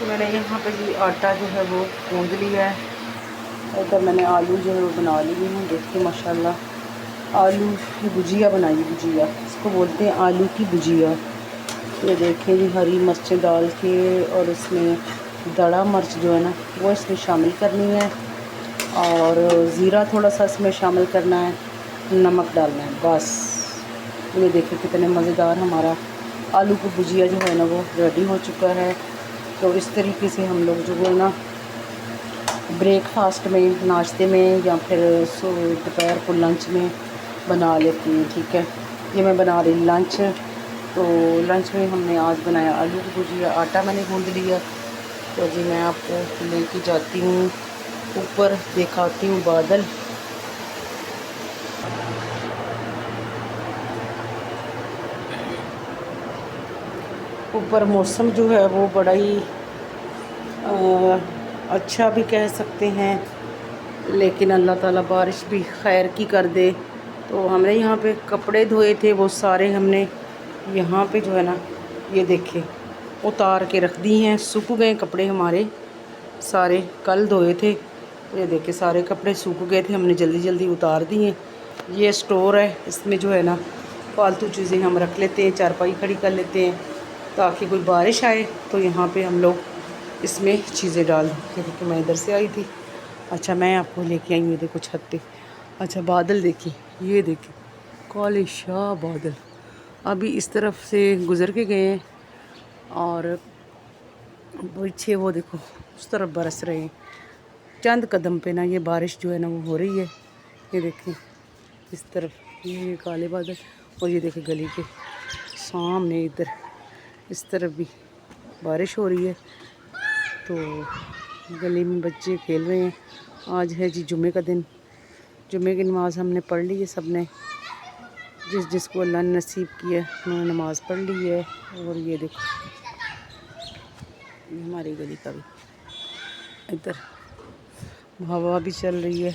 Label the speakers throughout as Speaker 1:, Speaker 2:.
Speaker 1: تو میں نے یہاں پہ جی آٹا جو ہے وہ گوندھ لیا ہے، اور تو میں نے آلو جو ہے وہ بنا لیے ہیں۔ دیکھیں ماشاءاللہ آلو کی بھجیا بنائی، بھجیا اس کو بولتے ہیں، آلو کی بھجیا۔ یہ دیکھیں جی ہری مرچیں ڈال کے، اور اس میں دڑا مرچ جو ہے نا وہ اس میں شامل کرنی ہے، اور زیرہ تھوڑا سا اس میں شامل کرنا ہے، نمک ڈالنا ہے بس۔ یہ دیکھیں کتنے مزیدار ہمارا آلو کی بھجیا جو ہے نا وہ ریڈی ہو چکا ہے۔ تو اس طریقے سے ہم لوگ جو ہے نا بریک فاسٹ میں، ناشتے میں، یا پھر دوپہر کو لنچ میں بنا لیتی ہیں، ٹھیک ہے۔ یہ میں بنا رہی لنچ، تو لنچ میں ہم نے آج بنایا آلو کی بھجیا، آٹا میں نے گوندھ لیا۔ تو جی میں آپ کو لے کے جاتی ہوں اوپر، دکھاتی ہوں بادل۔ اوپر موسم جو ہے وہ بڑا ہی اچھا بھی کہہ سکتے ہیں، لیکن اللہ تعالیٰ بارش بھی خیر کی کر دے۔ تو ہم نے یہاں پہ کپڑے دھوئے تھے، وہ سارے ہم نے یہاں پہ جو ہے نا یہ دیکھیں اتار کے رکھ دی ہیں، سوکھ گئے کپڑے ہمارے سارے، کل دھوئے تھے۔ یہ دیکھیں سارے کپڑے سوکھ گئے تھے، ہم نے جلدی جلدی اتار دیے۔ یہ اسٹور ہے، اس میں جو ہے نا فالتو چیزیں ہم رکھ لیتے ہیں، چارپائی کھڑی کر لیتے ہیں تاکہ کوئی بارش آئے تو یہاں پہ ہم لوگ اس میں چیزیں ڈال دیں۔ یہ دیکھیں میں ادھر سے آئی تھی، اچھا میں آپ کو لے کے آئی ہوں، یہ دیکھو چھت پہ، اچھا بادل دیکھیں، یہ دیکھیں کالے شاہ بادل ابھی اس طرف سے گزر کے گئے ہیں، اور پیچھے وہ دیکھو اس طرف برس رہے ہیں۔ چند قدم پہ نا یہ بارش جو ہے نا وہ ہو رہی ہے۔ یہ دیکھیں اس طرف یہ کالے بادل، اور یہ دیکھیں گلی کے سامنے ادھر اس طرف بھی بارش ہو رہی ہے۔ تو گلی میں بچے کھیل رہے ہیں۔ آج ہے جی جمعے کا دن، جمعے کی نماز ہم نے پڑھ لی ہے سب نے، جس جس کو اللہ نے نصیب کیا انہوں نے نماز پڑھ لی ہے۔ اور یہ دیکھو یہ ہماری گلی کا بھی ادھر ہوا بھی چل رہی ہے،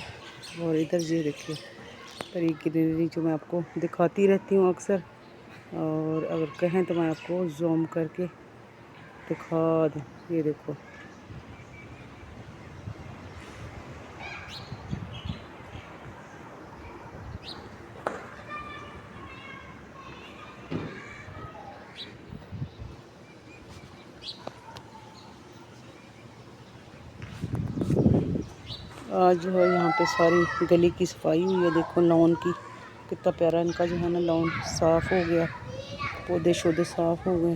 Speaker 1: اور ادھر یہ دیکھیے پری گرینری جو میں آپ کو دکھاتی رہتی ہوں اکثر، اور اگر کہیں تو میں آپ کو زوم کر کے دکھا دوں۔ یہ دیکھو آج جو ہے یہاں پہ ساری گلی کی صفائی ہوئی ہے۔ دیکھو لان کی کتنا پیارا ان کا جو ہے نا لان صاف ہو گیا، پودے شودے صاف ہو گئے۔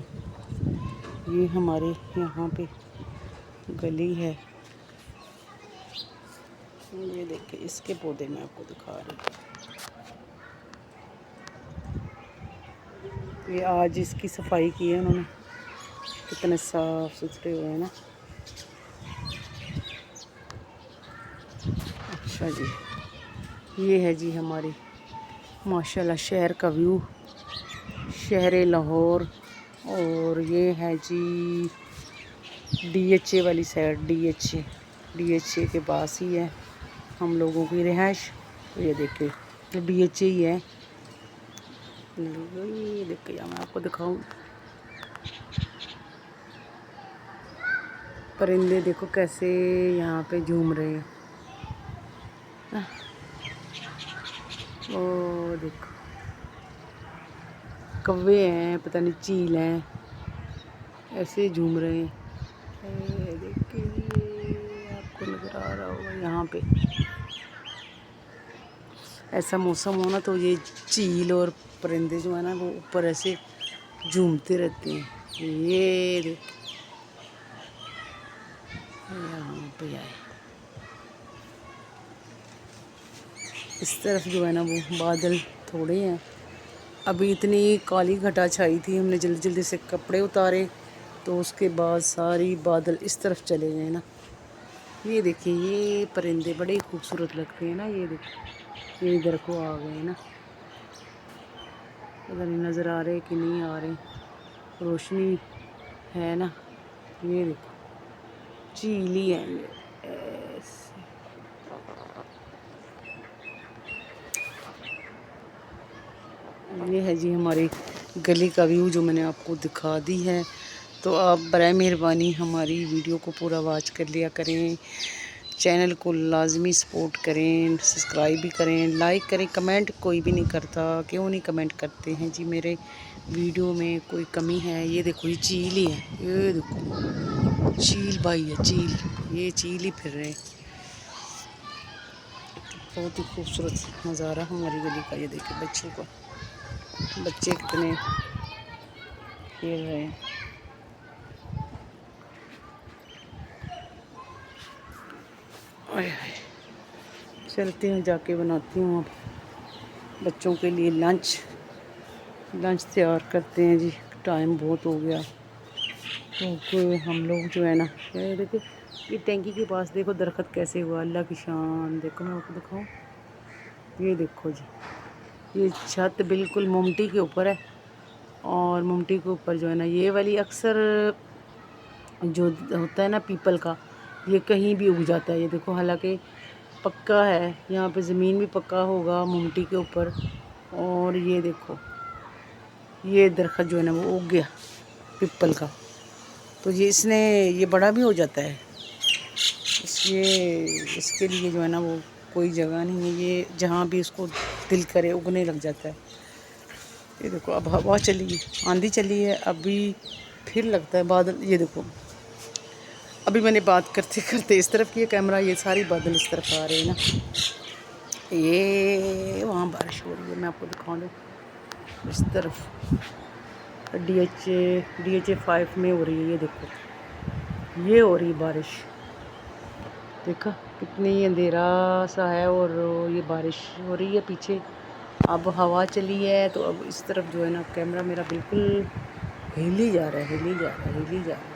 Speaker 1: یہ ہمارے یہاں پہ گلی ہے، یہ دیکھیں اس کے پودے میں آپ کو دکھا رہی ہوں۔ یہ آج اس کی صفائی کی ہے انہوں نے، کتنے صاف ستھرے ہوئے ہیں نا۔ اچھا جی یہ ہے جی ہماری ماشاءاللہ شہر کا ویو، شہر لاہور، اور یہ ہے جی ڈی ایچ اے والی سائڈ، ڈی ایچ اے کے پاس ہی ہے ہم لوگوں کی رہائش۔ تو یہ دیکھیں ڈی ایچ اے ہی ہے، یہ دیکھیں میں آپ کو دکھاؤں، پرندے دیکھو کیسے یہاں پہ جھوم رہے ہیں، وہ دیکھو کوے ہیں، پتہ نہیں چیل ہیں، ایسے جھوم رہے ہیں۔ دیکھیں آپ کو نظر آ رہا ہوگا یہاں پہ ایسا موسم ہونا تو یہ چیل اور پرندے جو ہیں نا وہ اوپر ایسے جھومتے رہتے ہیں۔ یہ دیکھ یہاں پہ آئے اس طرف جو ہے نا وہ بادل تھوڑے ہیں، ابھی اتنی کالی گھٹا چھائی تھی، ہم نے جلدی جلدی سے کپڑے اتارے، تو اس کے بعد ساری بادل اس طرف چلے گئے نا۔ یہ دیکھیں یہ پرندے بڑے خوبصورت لگتے ہیں نا، یہ دیکھیں یہ ادھر کو آ گئے نا، پتہ نہیں نظر آ رہے کہ نہیں آ رہے، روشنی ہے نا۔ یہ دیکھو چیلی ہیں یہ ایسے، یہ ہے جی ہماری گلی کا ویو جو میں نے آپ کو دکھا دی ہے۔ تو آپ برائے مہربانی ہماری ویڈیو کو پورا واچ کر لیا کریں، چینل کو لازمی سپورٹ کریں، سبسکرائب بھی کریں، لائک کریں۔ کمنٹ کوئی بھی نہیں کرتا، کیوں نہیں کمنٹ کرتے ہیں جی؟ میرے ویڈیو میں کوئی کمی ہے؟ یہ دیکھو یہ چیل ہی ہے، یہ دیکھو چیل بھائی ہے، چیل، یہ چیل ہی پھر رہے۔ بہت ہی خوبصورت نظارہ ہماری گلی کا، یہ دیکھیں بچوں کا، بچے کتنے کھیل رہے ہیں۔ چلتے ہیں، جا کے بناتی ہوں اب بچوں کے لیے لنچ تیار کرتے ہیں جی، ٹائم بہت ہو گیا۔ کیونکہ ہم لوگ جو ہے نا، یہ دیکھیں یہ ٹینکی کے پاس دیکھو درخت کیسے ہوا، اللہ کی شان، دیکھو میں آپ کو دکھاؤں، یہ دیکھو جی، یہ چھت بالکل ممٹی کے اوپر ہے، اور ممٹی کے اوپر جو ہے نا یہ والی اکثر جو ہوتا ہے نا پیپل کا، یہ کہیں بھی اگ جاتا ہے۔ یہ دیکھو حالانکہ پکا ہے، یہاں پہ زمین بھی پکا ہوگا ممٹی کے اوپر، اور یہ دیکھو یہ درخت جو ہے نا وہ اگ گیا پیپل کا، تو یہ اس نے یہ بڑا بھی ہو جاتا ہے، اس کے لیے جو ہے نا وہ کوئی جگہ نہیں ہے، یہ جہاں بھی اس کو دل کرے اگنے لگ جاتا ہے۔ یہ دیکھو اب ہوا چلی ہے، آندھی چلی ہے، ابھی پھر لگتا ہے بادل، یہ دیکھو ابھی میں نے بات کرتے کرتے اس طرف کیا کیمرہ، یہ ساری بادل اس طرف آ رہے ہیں نا، یہ وہاں بارش ہو رہی ہے، میں آپ کو دکھاؤں دوں اس طرف ڈی ایچ اے 5 میں ہو رہی ہے، یہ دیکھو یہ ہو رہی بارش، دیکھا کتنی اندھیرا سا ہے، اور یہ بارش ہو رہی ہے پیچھے، اب ہوا چلی ہے تو اب اس طرف جو ہے نا کیمرہ میرا بالکل ہلی جا رہا ہے، ہلی جا رہا ہے، ہلی جا رہا ہے۔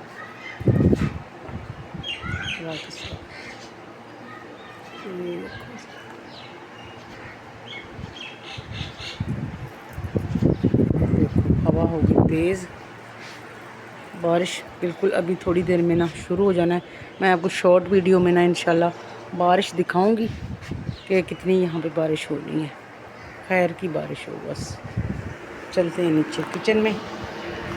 Speaker 1: ہوا ہوگی تیز، بارش بالکل ابھی تھوڑی دیر میں نا شروع ہو جانا ہے۔ میں آپ کو شارٹ ویڈیو میں نا انشاءاللہ بارش دکھاؤں گی کہ کتنی یہاں پہ بارش ہو رہی ہے، خیر کی بارش ہو، بس چلتے ہیں نیچے کچن میں۔